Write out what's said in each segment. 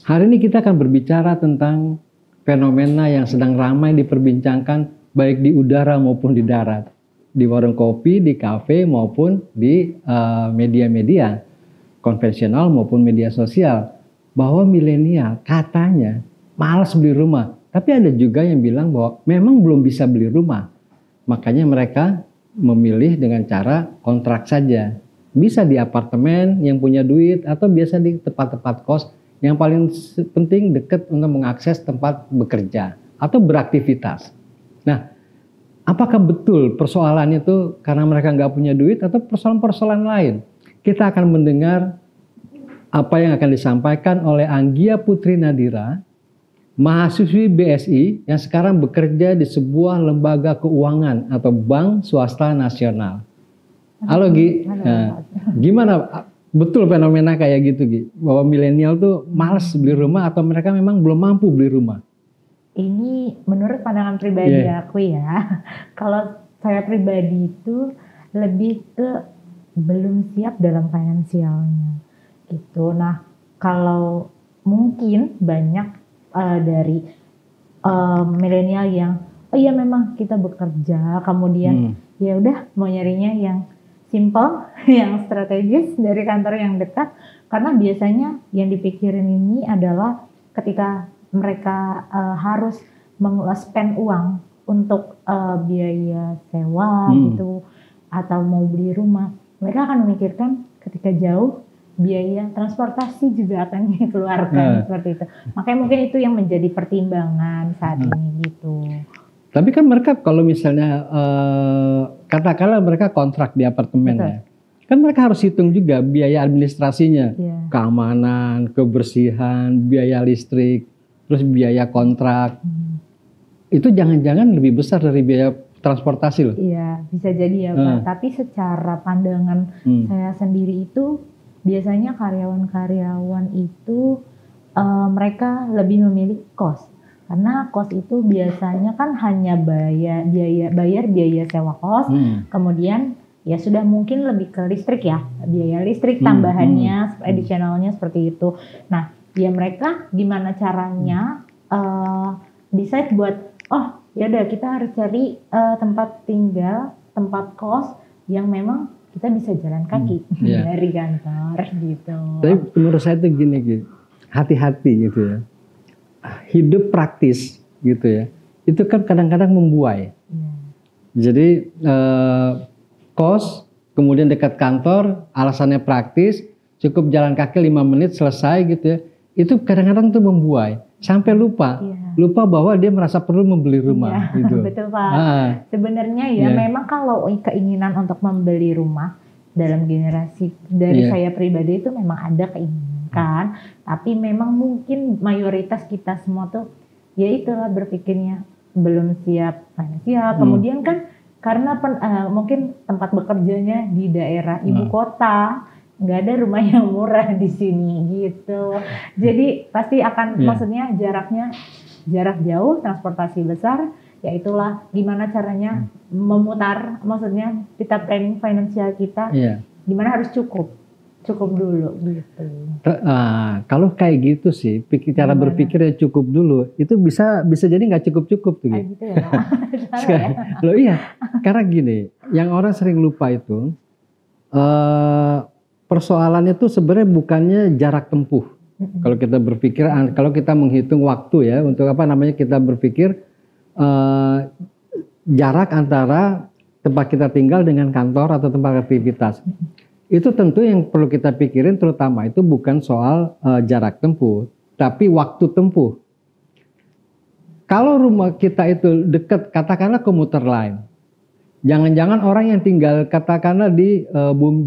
Hari ini kita akan berbicara tentang fenomena yang sedang ramai diperbincangkan baik di udara maupun di darat, di warung kopi, di kafe maupun di media-media konvensional maupun media sosial, bahwa milenial katanya malas beli rumah. Tapi ada juga yang bilang bahwa memang belum bisa beli rumah, makanya mereka memilih dengan cara kontrak saja. Bisa di apartemen yang punya duit atau biasa di tempat-tempat kos yang paling penting dekat untuk mengakses tempat bekerja atau beraktivitas. Nah, apakah betul persoalannya itu karena mereka nggak punya duit atau persoalan-persoalan lain? Kita akan mendengar apa yang akan disampaikan oleh Anggia Putri Nadira, mahasiswi BSI yang sekarang bekerja di sebuah lembaga keuangan atau bank swasta nasional. Halo Gi, nah, gimana betul fenomena kayak gitu Gi? Bahwa milenial tuh malas beli rumah atau mereka memang belum mampu beli rumah? Ini menurut pandangan pribadi aku ya. Kalau saya pribadi itu lebih ke belum siap dalam finansialnya gitu. Nah, kalau mungkin banyak dari milenial yang oh iya memang kita bekerja, kemudian ya udah mau nyarinya yang simple, yang strategis dari kantor yang dekat, karena biasanya yang dipikirin ini adalah ketika mereka harus spend uang untuk biaya sewa gitu atau mau beli rumah, mereka akan memikirkan ketika jauh biaya transportasi juga akan dikeluarkan seperti itu. Makanya mungkin itu yang menjadi pertimbangan saat ini gitu. Tapi kan mereka kalau misalnya katakanlah mereka kontrak di apartemen ya, kan mereka harus hitung juga biaya administrasinya, keamanan, kebersihan, biaya listrik, terus biaya kontrak. Itu jangan-jangan lebih besar dari biaya transportasi loh. Iya, bisa jadi ya Pak. Tapi secara pandangan saya sendiri itu biasanya karyawan-karyawan itu mereka lebih memilih kos. Karena kos itu biasanya kan hanya bayar biaya sewa kos, kemudian ya sudah mungkin lebih ke listrik ya, biaya listrik tambahannya, additionalnya seperti itu. Nah, ya mereka gimana caranya decide buat oh ya udah kita harus cari tempat tinggal, tempat kos yang memang kita bisa jalan kaki dari kantor gitu. Tapi menurut saya itu gini gitu, hati-hati gitu ya. Hidup praktis gitu ya, itu kan kadang-kadang membuai. Jadi kos, kemudian dekat kantor, alasannya praktis, cukup jalan kaki 5 menit selesai gitu ya. Itu kadang-kadang tuh membuai, sampai lupa bahwa dia merasa perlu membeli rumah. Gitu. Betul Pak. Sebenarnya memang kalau keinginan untuk membeli rumah dalam generasi dari saya pribadi itu memang ada keinginan. Kan, tapi memang mungkin mayoritas kita semua tuh ya itulah berpikirnya belum siap finansial. Kemudian kan karena mungkin tempat bekerjanya di daerah ibu kota, nggak ada rumah yang murah di sini gitu. Jadi pasti akan maksudnya jarak jauh, transportasi besar, ya itulah gimana caranya memutar, maksudnya kita planning finansial kita, gimana harus cukup dulu gitu. Kalau kayak gitu sih, cara berpikirnya cukup dulu, itu bisa jadi nggak cukup tuh. Gitu ya, Loh iya, karena gini, yang orang sering lupa itu persoalannya tuh sebenarnya bukannya jarak tempuh. Kalau kita berpikir, kalau kita menghitung waktu ya, untuk kita berpikir jarak antara tempat kita tinggal dengan kantor atau tempat aktivitas. Itu tentu yang perlu kita pikirin terutama itu bukan soal jarak tempuh, tapi waktu tempuh. Kalau rumah kita itu dekat, katakanlah komuter lain, jangan-jangan orang yang tinggal katakanlah di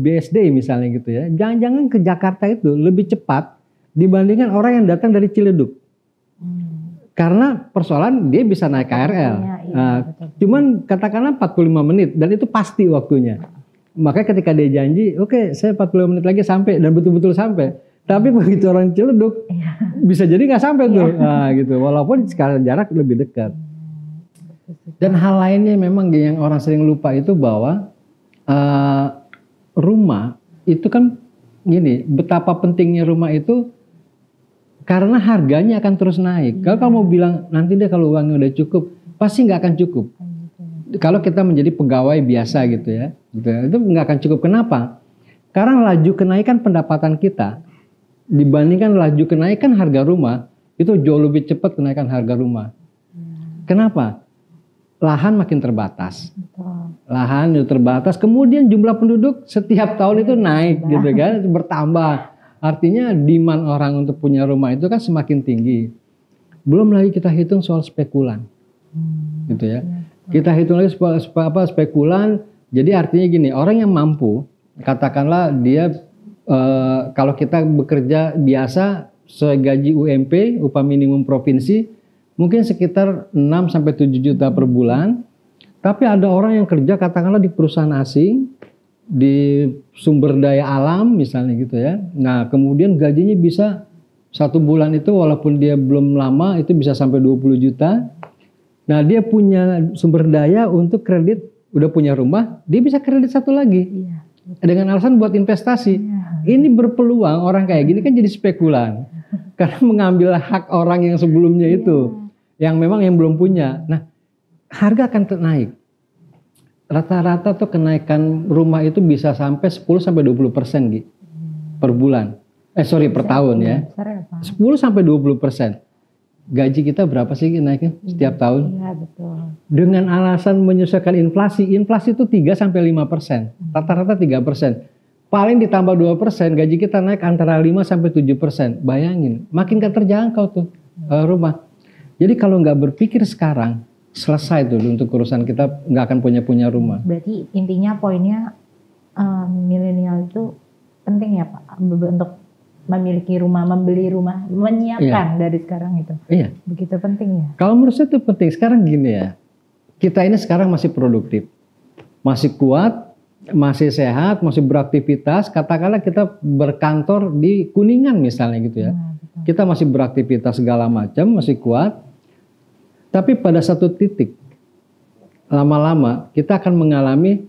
BSD misalnya gitu ya, jangan-jangan ke Jakarta itu lebih cepat dibandingkan orang yang datang dari Ciledug. Karena persoalan dia bisa naik KRL, cuman katakanlah 45 menit dan itu pasti waktunya. Makanya ketika dia janji, oke, saya 40 menit lagi sampai dan betul-betul sampai. Tapi begitu orang Ciledug, bisa jadi nggak sampai tuh, gitu. Walaupun sekarang jarak lebih dekat. Dan hal lainnya memang yang orang sering lupa itu bahwa rumah itu kan gini, betapa pentingnya rumah itu Karena harganya akan terus naik. Kalau kamu bilang nanti deh kalau uangnya udah cukup, pasti nggak akan cukup. Kalau kita menjadi pegawai biasa gitu ya, itu nggak akan cukup. Kenapa? Karena laju kenaikan pendapatan kita dibandingkan laju kenaikan harga rumah itu jauh lebih cepat kenaikan harga rumah. Kenapa? Lahan makin terbatas. Lahan itu terbatas, kemudian jumlah penduduk setiap tahun itu naik gitu kan, bertambah. Artinya demand orang untuk punya rumah itu kan semakin tinggi. Belum lagi kita hitung soal spekulan, gitu ya. Kita hitung lagi spekulan. Jadi artinya gini, orang yang mampu, katakanlah dia kalau kita bekerja biasa sesuai gaji UMP, upah minimum provinsi, mungkin sekitar 6 sampai 7 juta per bulan. Tapi ada orang yang kerja katakanlah di perusahaan asing, di sumber daya alam misalnya gitu ya. Nah kemudian gajinya bisa 1 bulan itu walaupun dia belum lama itu bisa sampai 20 juta. Nah dia punya sumber daya untuk kredit, udah punya rumah, dia bisa kredit satu lagi. Dengan alasan buat investasi. Ini berpeluang orang kayak gini kan jadi spekulan. Karena mengambil hak orang yang sebelumnya itu. Yang memang yang belum punya. Nah harga akan naik. Rata-rata tuh kenaikan rumah itu bisa sampai 10-20% gitu per bulan. Per tahun ya. 10-20%. Gaji kita berapa sih naiknya setiap tahun? Iya, betul. Dengan alasan menyesuaikan inflasi. Inflasi itu 3-5%. Rata-rata 3%. Paling ditambah 2%, gaji kita naik antara 5-7%. Bayangin, makin gak terjangkau tuh rumah. Jadi kalau nggak berpikir sekarang, selesai tuh untuk urusan kita nggak akan punya rumah. Berarti intinya poinnya milenial itu penting ya Pak untuk memiliki rumah, membeli rumah, menyiapkan dari sekarang itu. Iya. Begitu penting ya. Kalau menurut saya itu penting. Sekarang gini ya, kita ini sekarang masih produktif, masih kuat, masih sehat, masih beraktivitas. Katakanlah kita berkantor di Kuningan misalnya gitu ya. Kita masih beraktivitas segala macam, masih kuat. Tapi pada satu titik, lama-lama kita akan mengalami,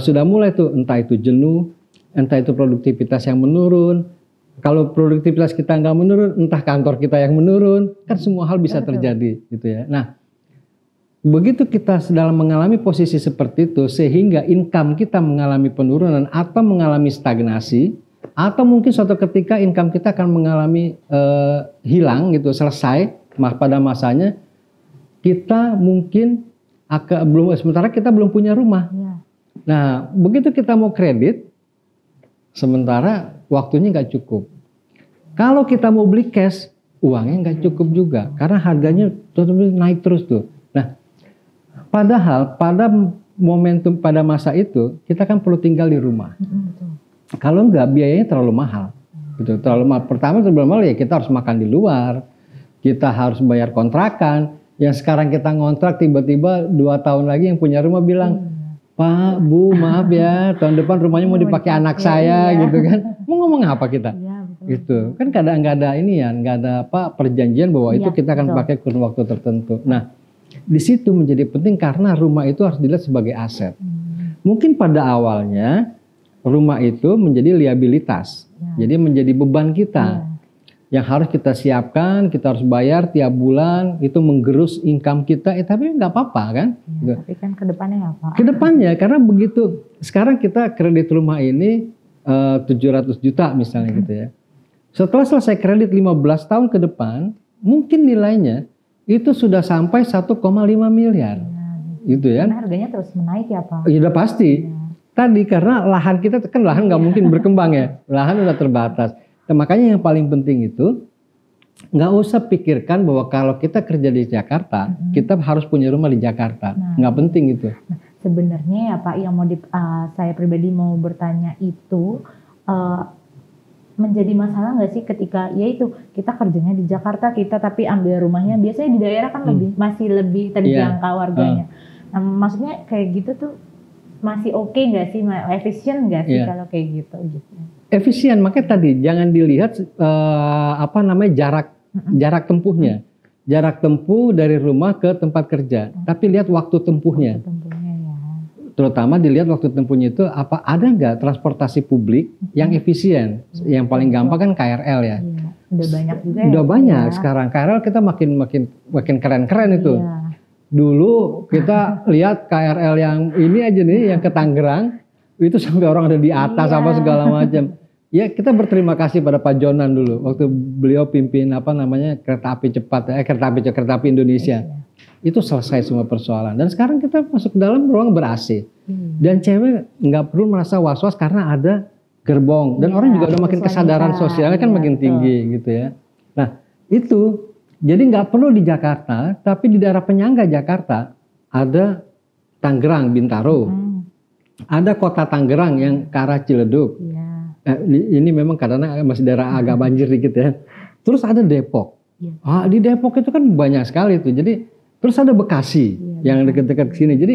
sudah mulai tuh entah itu jenuh, entah itu produktivitas yang menurun. Kalau produktivitas kita nggak menurun, entah kantor kita yang menurun, kan semua hal bisa terjadi gitu ya. Nah, begitu kita sedang mengalami posisi seperti itu, sehingga income kita mengalami penurunan atau mengalami stagnasi, atau mungkin suatu ketika income kita akan mengalami hilang gitu, selesai pada masanya, kita mungkin sementara kita belum punya rumah. Nah, begitu kita mau kredit, sementara waktunya nggak cukup. Kalau kita mau beli cash, uangnya nggak cukup juga, karena harganya terus naik terus tuh. Nah, padahal pada momentum pada masa itu kita kan perlu tinggal di rumah. Kalau nggak, biayanya terlalu mahal. Gitu, terlalu mahal. Pertama terlalu mahal ya kita harus makan di luar, kita harus bayar kontrakan. Yang sekarang kita ngontrak tiba-tiba 2 tahun lagi yang punya rumah bilang, Pak, Bu, maaf ya, tahun depan rumahnya mau dipakai anak saya, gitu kan? Mau ngomong apa kita? Gitu kan nggak ada ini ya, nggak ada perjanjian bahwa itu kita akan pakai kurun waktu tertentu. Nah, di situ menjadi penting karena rumah itu harus dilihat sebagai aset. Mungkin pada awalnya rumah itu menjadi liabilitas, jadi menjadi beban kita. Yang harus kita siapkan, kita harus bayar tiap bulan, itu menggerus income kita, tapi nggak apa-apa kan? Tapi kan kedepannya ya Pak? Kedepannya, karena begitu, sekarang kita kredit rumah ini 700 juta misalnya gitu ya. Setelah selesai kredit 15 tahun ke depan, mungkin nilainya itu sudah sampai 1,5 miliar. Gitu ya. Karena harganya terus menaik ya Pak? Ya udah pasti. Tadi karena lahan kita, kan lahan nggak mungkin berkembang ya. Lahan udah terbatas. Nah, makanya yang paling penting itu nggak usah pikirkan bahwa kalau kita kerja di Jakarta, kita harus punya rumah di Jakarta. Nggak penting itu. Sebenarnya ya Pak, yang mau saya pribadi mau bertanya itu menjadi masalah nggak sih ketika yaitu kita kerjanya di Jakarta tapi ambil rumahnya biasanya di daerah kan masih lebih terjangkau harganya. Nah, maksudnya kayak gitu tuh masih oke nggak sih, efisien nggak sih kalau kayak gitu? Efisien, makanya tadi jangan dilihat jarak tempuhnya, jarak tempuh dari rumah ke tempat kerja, tapi lihat waktu tempuhnya. Terutama dilihat waktu tempuhnya itu ada nggak transportasi publik yang efisien, yang paling gampang kan KRL ya. Udah banyak juga Udah ya, banyak ya. sekarang. KRL kita makin keren-keren itu. Iya. Dulu kita lihat KRL yang ini aja nih, yang ke Tangerang, itu sampai orang ada di atas Iya. apa segala macam. Ya kita berterima kasih pada Pak Jonan dulu waktu beliau pimpin kereta api Indonesia. Itu selesai semua persoalan. Dan sekarang kita masuk ke dalam ruang ber-AC. Dan cewek nggak perlu merasa was-was karena ada gerbong. Dan orang juga udah makin kesadaran sosialnya kan makin tinggi gitu ya. Nah itu jadi nggak perlu di Jakarta, tapi di daerah penyangga Jakarta ada Tangerang, Bintaro. Ada kota Tangerang yang ke arah Ciledug. Ini memang kadang masih daerah agak banjir dikit ya. Terus ada Depok. Di Depok itu kan banyak sekali tuh. Jadi terus ada Bekasi yang dekat-dekat sini. Jadi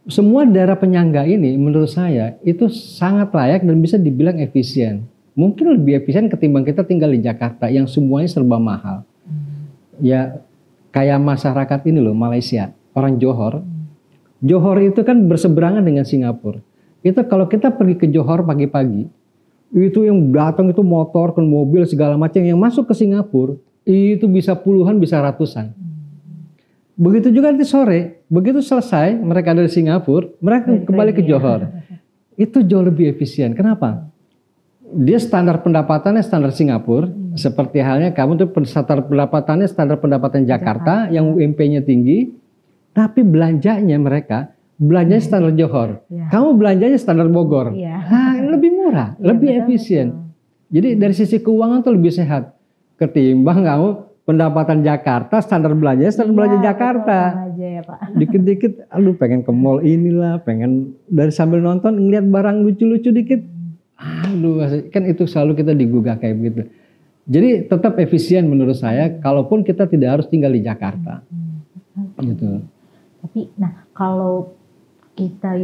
semua daerah penyangga ini menurut saya itu sangat layak dan bisa dibilang efisien. Mungkin lebih efisien ketimbang kita tinggal di Jakarta yang semuanya serba mahal. Ya kayak masyarakat ini loh, Malaysia, orang Johor. Johor itu kan berseberangan dengan Singapura. Itu kalau kita pergi ke Johor pagi-pagi, itu yang datang itu motor, ke mobil segala macam, yang masuk ke Singapura itu bisa puluhan, bisa ratusan. Begitu juga nanti sore, begitu selesai mereka dari Singapura, mereka kembali ke Johor. Itu jauh lebih efisien. Kenapa? Dia standar pendapatannya standar Singapura, seperti halnya kamu tuh standar pendapatan Jakarta yang UMP-nya tinggi, tapi belanjanya belanjanya standar Johor. Kamu belanjanya standar Bogor. Lebih murah, lebih efisien. Jadi dari sisi keuangan tuh lebih sehat ketimbang kamu pendapatan Jakarta, standar belanja Jakarta. Dikit-dikit, aduh pengen ke mall inilah, pengen dari sambil nonton ngeliat barang lucu-lucu dikit. Aduh, kan itu selalu kita digugah kayak begitu. Jadi tetap efisien menurut saya, kalaupun kita tidak harus tinggal di Jakarta. Gitu. Tapi, nah kalau kita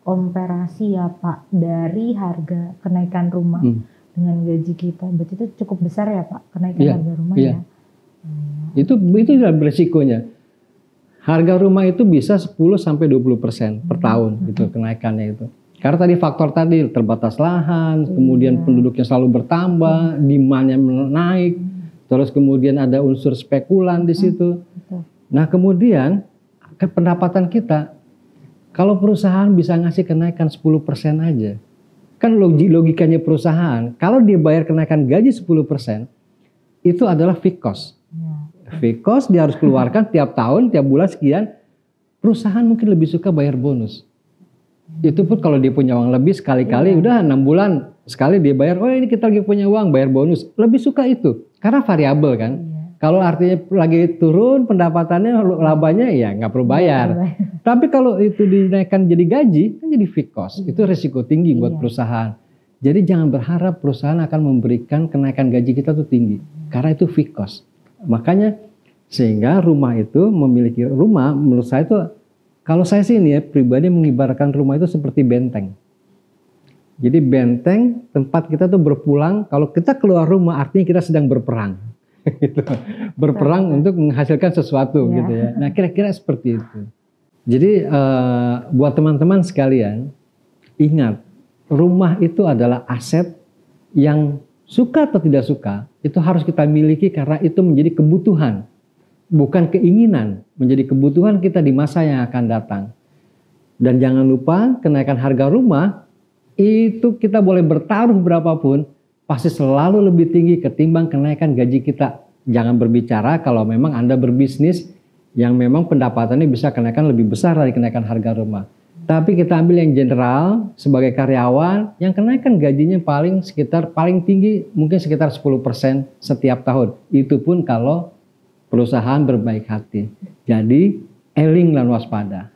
komparasi ya Pak, dari harga kenaikan rumah dengan gaji kita, berarti itu cukup besar ya Pak, kenaikan harga rumah ya? Itu beresikonya. Harga rumah itu bisa 10-20% per tahun gitu kenaikannya itu. Karena tadi faktor terbatas lahan, kemudian penduduknya selalu bertambah, demand-nya naik, terus kemudian ada unsur spekulan di situ. Nah kemudian pendapatan kita, kalau perusahaan bisa ngasih kenaikan 10% aja, kan logikanya perusahaan, kalau dia bayar kenaikan gaji 10%, itu adalah fixed cost. Fixed cost dia harus keluarkan tiap tahun, tiap bulan sekian. Perusahaan mungkin lebih suka bayar bonus. Itu pun kalau dia punya uang lebih sekali-kali, udah 6 bulan sekali dia bayar, oh ini kita lagi punya uang, bayar bonus. Lebih suka itu, karena variabel kan. Kalau artinya lagi turun pendapatannya, labanya ya nggak perlu bayar. Tapi kalau itu dinaikkan jadi gaji, kan jadi fixed cost. Itu risiko tinggi buat perusahaan. Jadi jangan berharap perusahaan akan memberikan kenaikan gaji kita tuh tinggi. Karena itu fixed cost. Makanya sehingga rumah itu memiliki rumah, menurut saya itu, kalau saya sih ini ya pribadi mengibaratkan rumah itu seperti benteng. Jadi benteng tempat kita tuh berpulang, kalau kita keluar rumah artinya kita sedang berperang. Gitu. Berperang untuk menghasilkan sesuatu gitu ya. Nah kira-kira seperti itu. Jadi buat teman-teman sekalian, ingat rumah itu adalah aset yang suka atau tidak suka itu harus kita miliki karena itu menjadi kebutuhan, bukan keinginan, menjadi kebutuhan kita di masa yang akan datang. Dan jangan lupa kenaikan harga rumah itu kita boleh bertaruh berapapun pasti selalu lebih tinggi ketimbang kenaikan gaji kita. Jangan berbicara kalau memang Anda berbisnis yang memang pendapatannya bisa kenaikan lebih besar dari kenaikan harga rumah. Tapi kita ambil yang general sebagai karyawan yang kenaikan gajinya paling tinggi mungkin sekitar 10% setiap tahun. Itu pun kalau perusahaan berbaik hati. Jadi eling lan waspada.